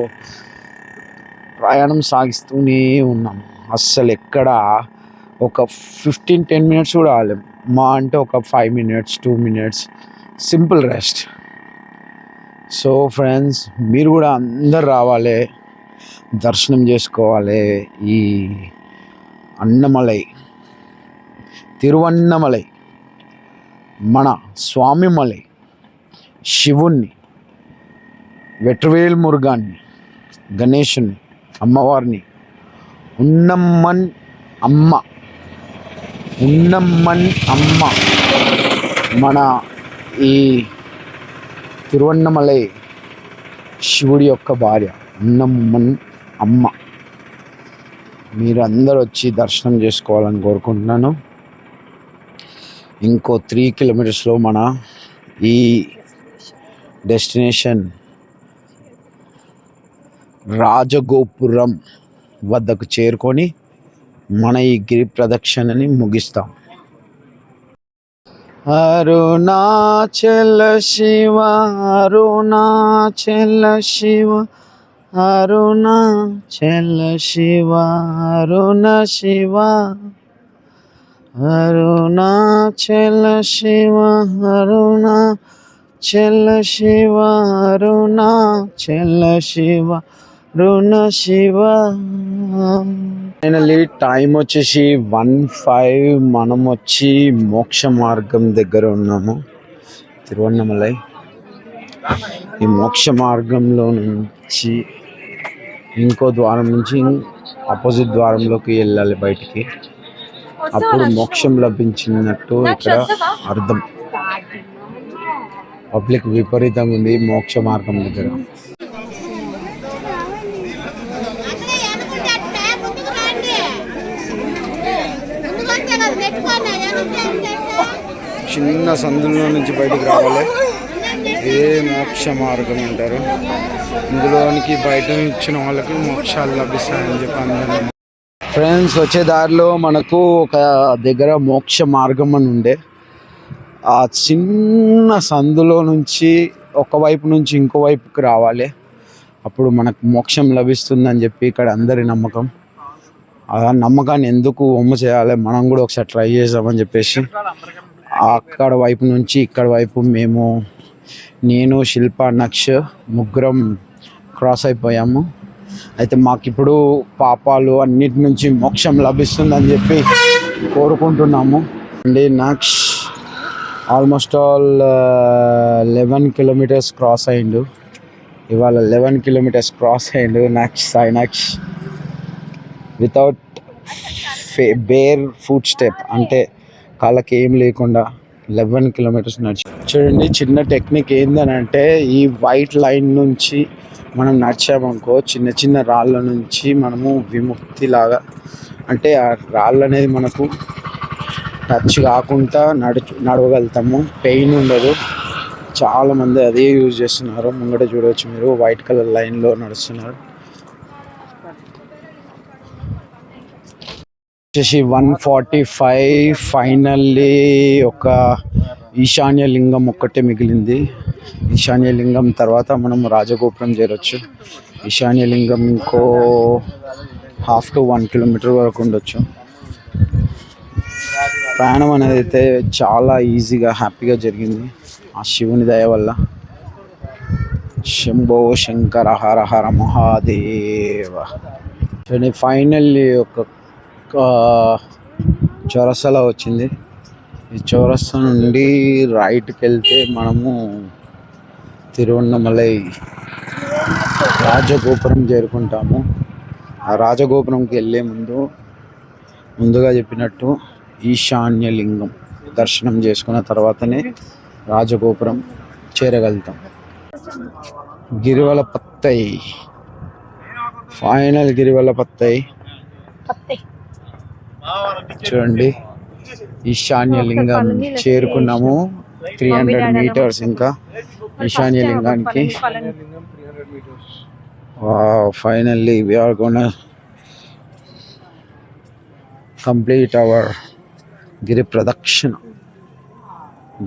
ప్రయాణం సాగిస్తూనే ఉన్నాం. అస్సలు ఎక్కడ ఒక 15-10 మినిట్స్ కూడా ఆగలేం. మా అంటే ఒక 5 minutes 2 minutes simple rest. So friends, మీరు కూడా అందరు రావాలి, దర్శనం చేసుకోవాలి. ఈ అన్నమలై, తిరువన్నమలై, మన స్వామిమలై శివుణ్ణి, వెట్రవేల్ మురుగాన్ని, గణేషుని, అమ్మవారిని, ఉన్నమ్మన్ అమ్మ మన ఈ తిరువన్నమలై శివుడి యొక్క భార్య ఉన్నమ్మన్ అమ్మ. మీరు అందరూ వచ్చి దర్శనం చేసుకోవాలని కోరుకుంటున్నాను. ఇంకో 3 కిలోమీటర్స్లో మన ఈ డెస్టినేషన్ రాజగోపురం వద్దకు చేరుకొని మన ఈ గిరి ప్రదక్షిణని ముగిస్తాం. అరుణాచల శివ, అరుణాచల శివ, అరుణాచల శివ, అరుణ శివ, అరుణాచల శివ, అరుణాచల శివ, అరుణాచల శివ, అరుణ శివ. ఫైనల్లీ టైం వచ్చేసి 1:05. మనం వచ్చి మోక్ష మార్గం దగ్గర ఉన్నాము, తిరువన్నమలై. ఈ మోక్ష మార్గంలో నుంచి ఇంకో ద్వారం నుంచి ఆపోజిట్ ద్వారంలోకి వెళ్ళాలి బయటికి. అప్పుడు మోక్షం లభించినట్టు ఇక్కడ అర్థం. పబ్లిక్ విపరీతంగా ఉంది మోక్ష మార్గం దగ్గర. చిన్న సందులో నుంచి బయటికి రావాలి, ఏ మోక్ష మార్గం అంటారు. ఇందులోనికి బయట ఇచ్చిన వాళ్ళకి మోక్షాలు లభిస్తాయని చెప్పి అందరూ. ఫ్రెండ్స్, వచ్చే దారిలో మనకు ఒక దగ్గర మోక్ష మార్గం అని ఉండే, ఆ చిన్న సందులో నుంచి ఒకవైపు నుంచి ఇంకో వైపుకి రావాలి, అప్పుడు మనకు మోక్షం లభిస్తుందని చెప్పి ఇక్కడ అందరి నమ్మకం. ఆ నమ్మకాన్ని ఎందుకు ఒమ్ము చేయాలి, మనం కూడా ఒకసారి ట్రై చేద్దామని చెప్పేసి అక్కడ వైపు నుంచి ఇక్కడ వైపు నేను శిల్ప నక్ష ముగ్గురం క్రాస్ అయిపోయాము. అయితే మాకు ఇప్పుడు పాపాలు అన్నిటి నుంచి మోక్షం లభిస్తుందని చెప్పి కోరుకుంటున్నాము అండి. Naksha almost all 11 kilometres cross అయ్యిండు. ఇవాళ 11 కిలోమీటర్స్ క్రాస్ అయ్యిండు Sai Naksha without bare foot step, అంటే కాళ్ళకి ఏం లేకుండా 11 కిలోమీటర్స్ నడిచి. చూడండి, చిన్న టెక్నిక్ ఏందని అంటే, ఈ వైట్ లైన్ నుంచి మనం నడిచామనుకో, చిన్న చిన్న రాళ్ళ నుంచి మనము విముక్తి లాగా, అంటే ఆ రాళ్ళు అనేది మనకు టచ్ కాకుండా నడవగలుగుతాము, పెయిన్ ఉండదు. చాలామంది అదే యూజ్ చేస్తున్నారు. ముంగట చూడవచ్చు మీరు, వైట్ కలర్ లైన్లో నడుస్తున్నారు. వచ్చేసి 1:45. ఫైనల్లీ ఒక ఈశాన్య లింగం ఒక్కటే మిగిలింది. ఈశాన్య లింగం తర్వాత మనం రాజగోపురం చేరొచ్చు. ఈశాన్య లింగం ఇంకో 1/2 to 1 కిలోమీటర్ వరకు ఉండొచ్చు. ప్రయాణం అనేది అయితే చాలా ఈజీగా హ్యాపీగా జరిగింది ఆ శివుని దయ వల్ల. శంభో శంకర హర హర మహాదేవ. చూడండి ఫైనల్లీ ఒక చౌరస్తాలో వచ్చింది. ఈ చౌరస్తా నుండి రైట్కి వెళ్తే మనము తిరువన్నమలై రాజగోపురం చేరుకుంటాము. ఆ రాజగోపురంకి వెళ్ళే ముందుగా చెప్పినట్టు ఈశాన్యలింగం దర్శనం చేసుకున్న తర్వాతనే రాజగోపురం చేరగలుగుతాం. గిరివలపత్తై, ఫైనల్ గిరివలపత్తై. చూడండి ఈశాన్యలింగం చేరుకున్నాము. 300 meters ఇంకా ఈశాన్యలింగానికి. Finally we are gonna complete our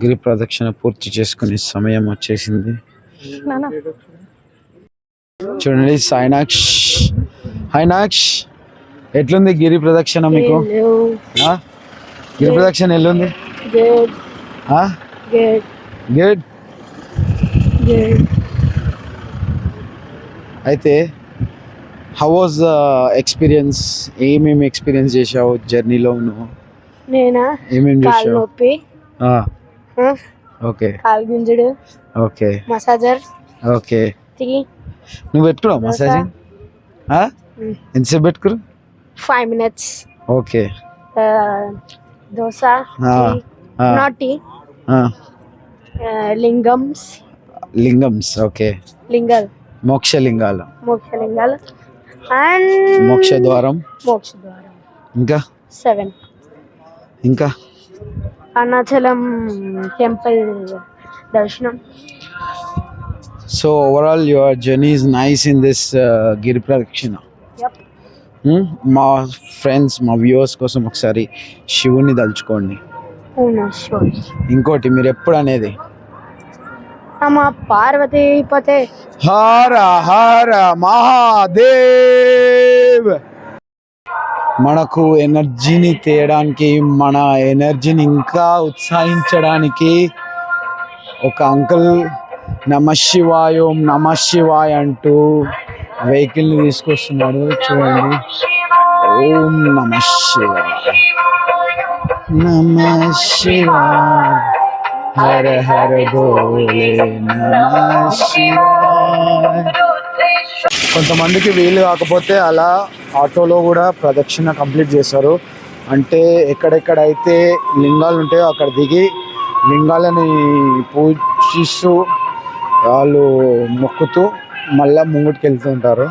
Giri Pradakshina పూర్తి చేసుకునే సమయం వచ్చేసింది. చూడండి హైనాక్ష్ ఎట్లుంది గిరి ప్రదక్షిణ మీకు? గిరి ప్రదక్షిణ ఎట్లుంది? గుడ్. అయితే హౌ వాజ్ ఎక్స్పీరియన్స్? ఏమేమి ఎక్స్పీరియన్స్ చేసావు జర్నీలో నువ్వు? నేనా? ఏమేమి చేసావు? నొప్పి, ఓకే, కాలు గుంజుడు, ఓకే, మసాజర్, ఓకే. నువ్వు పెట్టుకున్నావు మసాజింగ్? ఎంతసేపు పెట్టుకురు? 5 minutes. ఓకే. దోశ, నాటి లింగమ్స్, ఓకే, మోక్షలింగాలు అండ్ మోక్షద్వారం ఇంకా 7. ఇంకా అరుణాచలం టెంపుల్ దర్శనం. So overall your journey is nice in this Giri Pradakshina. మా ఫ్రెండ్స్, మా వ్యూవర్స్ కోసం ఒకసారి శివుని తలుచుకోండి. ఇంకోటి మీరు ఎప్పుడు అనేది మా పార్వతీపతే హర హర మహాదేవ్. మనకు ఎనర్జీని తేయడానికి, మన ఎనర్జీని ఇంకా ఉత్సాహించడానికి ఒక అంకుల్ నమ శివాయ, ఓం నమ శివాయ అంటూ వెహికల్ని తీసుకొస్తున్నాడు. చూడండి, ఓం నమ శివాయ, నమ శివాయ, హర హర బోలే నమ శివాయ. కొంతమందికి వీలు కాకపోతే అలా ఆటోలో కూడా ప్రదక్షిణ కంప్లీట్ చేస్తారు. అంటే ఎక్కడెక్కడైతే లింగాలు ఉంటాయో అక్కడ దిగి లింగాలని పూజిస్తూ వాళ్ళు మొక్కుతూ మళ్ళీ ముంగుటికి వెళ్తూ ఉంటారు.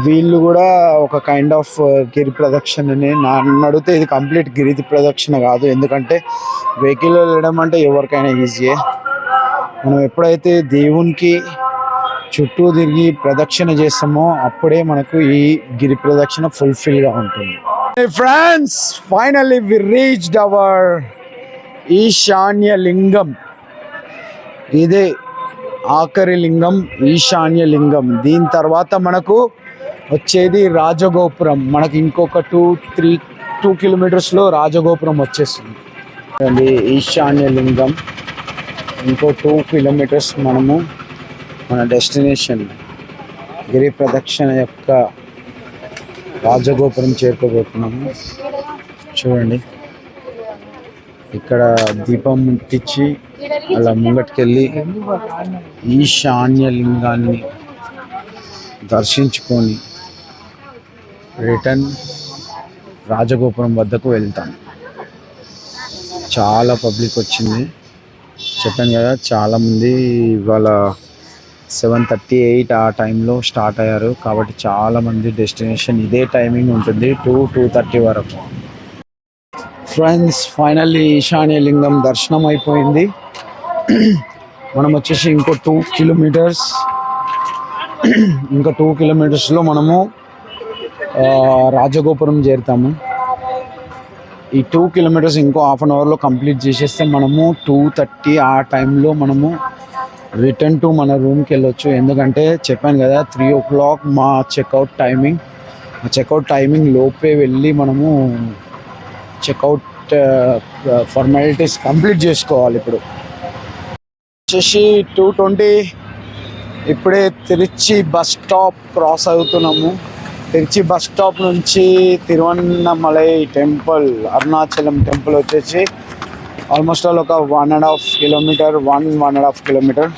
వీళ్ళు కూడా ఒక కైండ్ ఆఫ్ గిరి ప్రదక్షిణని. నన్ను అడిగితే ఇది కంప్లీట్ గిరి ప్రదక్షిణ కాదు, ఎందుకంటే వెహికల్లో వెళ్ళడం అంటే ఎవరికైనా ఈజీయే. మనం ఎప్పుడైతే దేవునికి చుట్టూ తిరిగి ప్రదక్షిణ చేస్తామో అప్పుడే మనకు ఈ గిరి ప్రదక్షిణ ఫుల్ఫిల్గా ఉంటుంది. Friends, finally we reached our Eshanya Lingam. ఇదే ఆఖరి లింగం, ఈశాన్య లింగం. దీని తర్వాత మనకు వచ్చేది రాజగోపురం. మనకి ఇంకొక 2 kilometers రాజగోపురం వచ్చేస్తుంది. ఈశాన్య లింగం ఇంకో 2 kilometers మనము మన డెస్టినేషన్ గిరి ప్రదక్షిణ యొక్క రాజగోపురం చేరుకోబోతున్నాము. చూడండి, ఇక్కడ దీపం ముట్టించి అలా ముంగటికెళ్ళి ఈశాన్య లింగాన్ని దర్శించుకొని రిటర్న్ రాజగోపురం వద్దకు వెళ్తాం. చాలా పబ్లిక్ వచ్చింది, చెప్పాను కదా. చాలామంది ఇవాళ 7:38 ఆ టైంలో స్టార్ట్ అయ్యారు. కాబట్టి చాలామంది డెస్టినేషన్ ఇదే టైమింగ్ ఉంటుంది, 2-2:30 వరకు. ఫ్రెండ్స్, ఫైనల్లీ ఈశాన్య లింగం దర్శనం అయిపోయింది. మనం వచ్చేసి ఇంకో 2 kilometers, ఇంకా 2 kilometersలో మనము రాజగోపురం చేరుతాము. ఈ 2 kilometers ఇంకో 1/2 hourలో కంప్లీట్ చేసేస్తే మనము 2:30 ఆ టైంలో మనము రిటర్న్ టు మన రూమ్కి వెళ్ళొచ్చు. ఎందుకంటే చెప్పాను కదా 3 o'clock మా చెక్అవుట్ టైమింగ్. ఆ చెక్అవుట్ టైమింగ్ లోపే వెళ్ళి మనము చెక్అవుట్ ఫార్మాలిటీస్ కంప్లీట్ చేసుకోవాలి. ఇప్పుడు వచ్చేసి 2:20 ఇప్పుడే తిరుచి బస్ స్టాప్ క్రాస్ అవుతున్నాము. తిరుచి బస్ స్టాప్ నుంచి తిరువన్నమలై టెంపుల్, అరుణాచలం టెంపుల్ వచ్చేసి ఆల్మోస్ట్ ఆల్ ఒక 1.5 కిలోమీటర్, 1.5 కిలోమీటర్.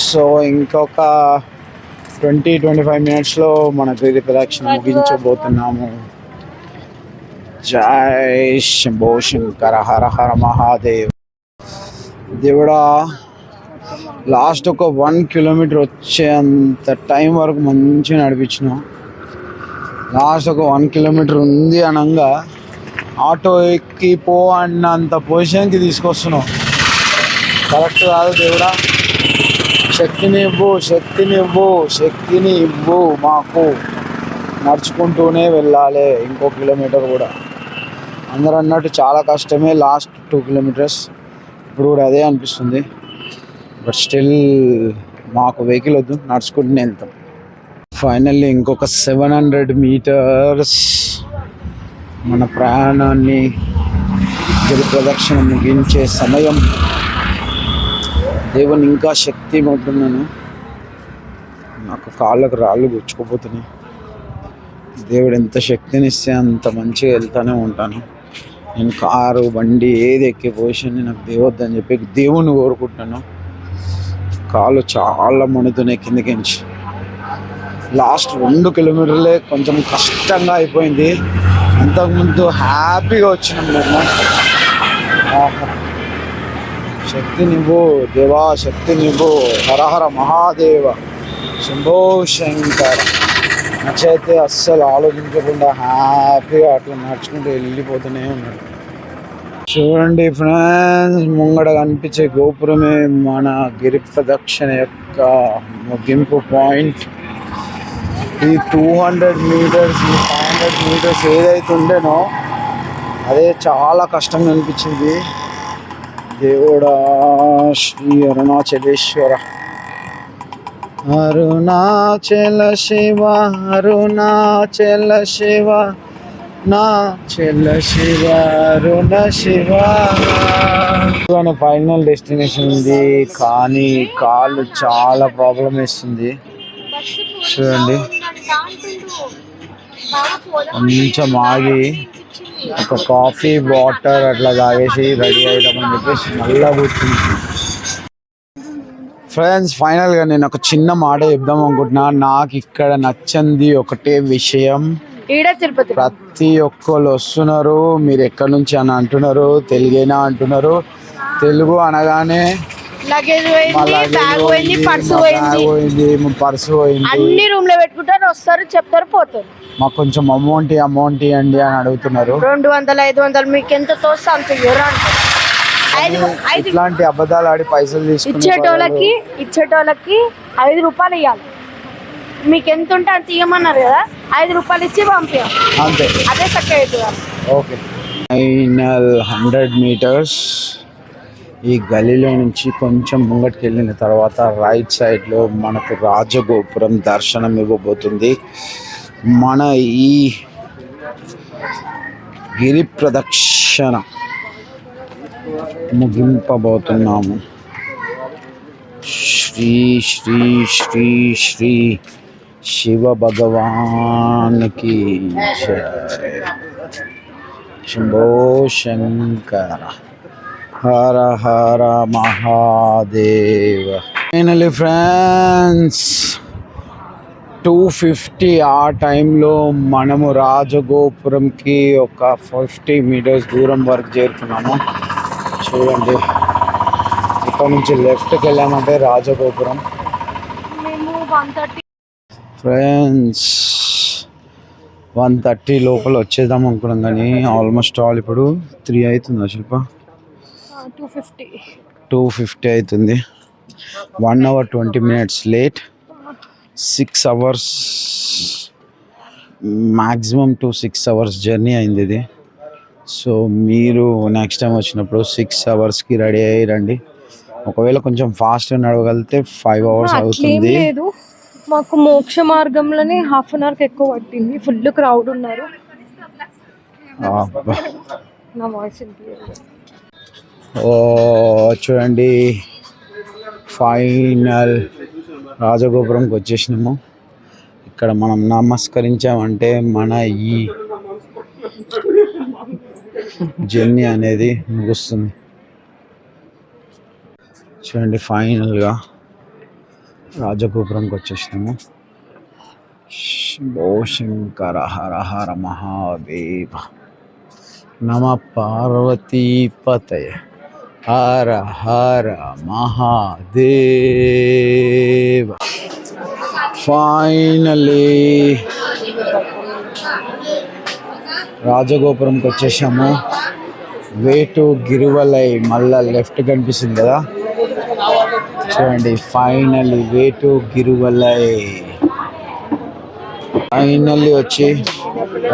సో ఇంకొక 20-25 మినిట్స్లో మన గిరి ప్రదక్షిణ ముగించబోతున్నాము. జై శంభో శంకర, హర హర మహాదేవ్. దేవుడా, లాస్ట్ ఒక 1 కిలోమీటర్ వచ్చేంత టైం వరకు మంచిగా నడిపించినాం. లాస్ట్ ఒక 1 కిలోమీటర్ ఉంది అనగా ఆటో ఎక్కి పో అన్నంత పొజిషన్కి తీసుకొస్తున్నాం. కరెక్ట్ కాదు దేవుడా. శక్తిని ఇవ్వు, శక్తిని ఇవ్వు, శక్తిని ఇవ్వు మాకు. నడుచుకుంటూనే వెళ్ళాలి ఇంకో కిలోమీటర్ కూడా. అందరూ అన్నట్టు చాలా కష్టమే లాస్ట్ 2 కిలోమీటర్స్. ఇప్పుడు కూడా అదే అనిపిస్తుంది. బట్ స్టిల్ మాకు వెహికల్ వద్దు, నడుచుకుంటూనే వెళ్తాం. ఫైనల్లీ ఇంకొక 700 మీటర్స్ మన ప్రయాణాన్ని, గిరి ప్రదక్షిణ ముగించే సమయం. దేవుని ఇంకా శక్తి ఉంటున్నాను. నాకు కాళ్ళకు రాళ్ళు గుచ్చుకుపోతున్నాయి. దేవుడు ఎంత శక్తిని ఇస్తే అంత మంచిగా వెళ్తూనే ఉంటాను. నేను కారు, బండి ఏది ఎక్కే పొజిషన్ నాకు దేవద్దని చెప్పి దేవుణ్ణి కోరుకుంటున్నాను. కాళ్ళు చాలా మణుతున్నాయి కిందకించి. లాస్ట్ 2 కిలోమీటర్లే కొంచెం కష్టంగా అయిపోయింది. అంతకుముందు హ్యాపీగా వచ్చినాం మేము. శక్తినివ్వు దేవా, శక్తినివ్వు, హరహర మహాదేవ, శంభో శంకర. నచ్చైతే అస్సలు ఆలోచించకుండా హ్యాపీగా అట్లా నడుచుకుంటూ వెళ్ళిపోతూనే ఉన్నాడు. చూడండి ఫ్రెండ్స్, ముంగడ కనిపించే గోపురమే మన గిరి ప్రదక్షిణ యొక్క ముగింపు పాయింట్. ఈ 200 మీటర్స్, ఈ 500 మీటర్స్ ఏదైతే ఉండేనో అదే చాలా కష్టంగా అనిపించింది. దేవుడా, శ్రీ అరుణాచలేశ్వర, అరుణాచల శివ, అరుణాచల శివ, నాచల శివ, అరుణ శివ. ఫైనల్ డెస్టినేషన్ ఉంది కానీ కాళ్ళు చాలా ప్రాబ్లం వేస్తుంది. చూడండి, కొంచెం ఆగి ఒక కాఫీ, వాటర్ అట్లా తాగేసి రెడీ అవుతామని చెప్పేసి మళ్ళా కూర్చుంది. ఫ్రెండ్స్, ఫైనల్గా నేను ఒక చిన్న మాట చెప్దాం అనుకుంటున్నా. నాకు ఇక్కడ నచ్చింది ఒకటే విషయం. ప్రతి ఒక్కరు వస్తున్నారు, మీరు ఎక్కడి నుంచి అని అంటున్నారు, తెలుగేనా అంటున్నారు. తెలుగు అనగానే పర్సు పోయింది, అన్ని రూమ్ లో పెట్టుకుంటారు, వస్తారు, చెప్తారు, పోతారు. మాకు కొంచెం అమౌంట్ ఇవ్వండి అని అడుగుతున్నారు. 200-500 మీకు ఎంత తోస్తే అంత ఇట్లాంటి అబద్ధాలు ఆడి పైసలు ఇచ్చేటోళ్ళకి 5 రూపాయలు ఇవ్వాలి. మీకు ఎంత ఉంటే అంత ఇవ్వమన్నారు కదా, 5 రూపాయలు ఇచ్చి పంపించాం అంతే. అదే చక్కగా. Okay, final 100 metres. ఈ గలీలో నుంచి కొంచెం ముంగటికి వెళ్ళిన తర్వాత రైట్ సైడ్లో మనకు రాజగోపురం దర్శనం ఇవ్వబోతుంది. మన ఈ గిరి ప్రదక్షిణ ముగింపబోతున్నాము. శ్రీ శ్రీ శ్రీ శ్రీ శివ భగవానికి జయ. శంభో శంకర, హర హర మహాదేవ. ఫైనలీ ఫ్రెండ్స్, 250 ఆ టైంలో మనము రాజగోపురంకి ఒక 50 మీటర్స్ దూరం వరకు చేరుకున్నాము. చూడండి, ఇక్కడ నుంచి లెఫ్ట్కి వెళ్ళామంటే రాజగోపురం. ఫ్రెండ్స్, 1:30 లోపల వచ్చేద్దాం అనుకున్నాం కానీ ఆల్మోస్ట్ ఆల్ ఇప్పుడు 3 అవుతుంది. శిల్ప 250 అవుతుంది. 1 hour 20 minutes late. 6 hours maximum to 6 hours journey అయింది ఇది. సో మీరు నెక్స్ట్ టైం వచ్చినప్పుడు 6 hours రెడీ అయ్యి రండి. ఒకవేళ కొంచెం ఫాస్ట్ నడవగలిగితే 5 hours అవుతుంది. మాకు మోక్ష మార్గంలోనే 1/2 hour ఎక్కువ పట్టింది. ఫుల్ క్రౌడ్ ఉన్నారు. నా వాయిస్ చూడండి, ఫైనల్ రాజగోపురంకి వచ్చేసినాము. ఇక్కడ మనం నమస్కరించామంటే మన ఈ జర్నీ అనేది ముగుస్తుంది. చూడండి, ఫైనల్గా రాజగోపురంకి వచ్చేసినాము. శంభో శంకర హర హర మహాదేవ నమ పార్వతీపతయ హర హర మహాదేవ. ఫైనలీ రాజగోపురంకి వచ్చేసాము. వే టు గిరివలై, మళ్ళా లెఫ్ట్ కనిపిస్తుంది కదా, చూడండి. Finally way to Girivalai. Finally వచ్చి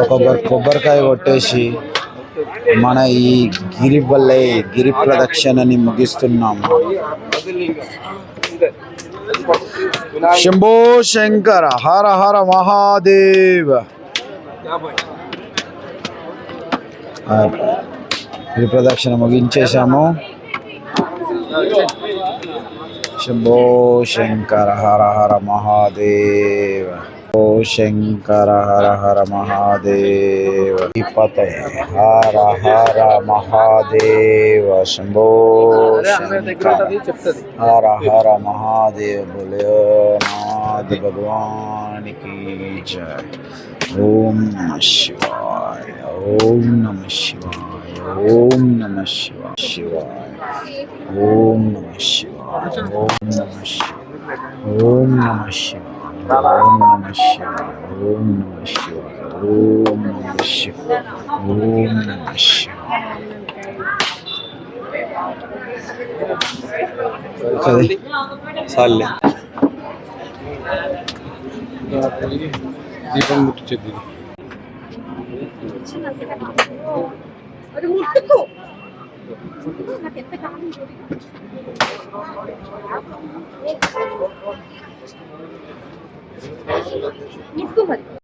ఒక కొబ్బరికాయ కొట్టేసి మన ఈ గిరివలై గిరి ప్రదక్షిణని ముగిస్తున్నాము. శంభో శంకర హర హర మహాదేవ. గిరి ప్రదక్షిణ ముగించేశాము. శంభో శంకర హర హర మహాదేవ. ఓ శంకర హర హర మహాదేవ. పతయ హర హర మహాదేవ. శంభో శంకర హర హర మహాదేవ. భోలేనాథ్ భగవాన్ की जय. ఓం నమః శివాయ. ఓం నమః శివాయ. ఓం నమః శివాయ. ఓం నమః శివాయ. ఓం నమః శివాయ. ఓం నమః శివాయ. ఓం నమః శివాయ. ఓం నమః శివాయ. ఓం నమః శివాయ. ఓం నమః శివాయ. చాలే దీపం ముట్టించద్దు. ముట్టుకో మరి.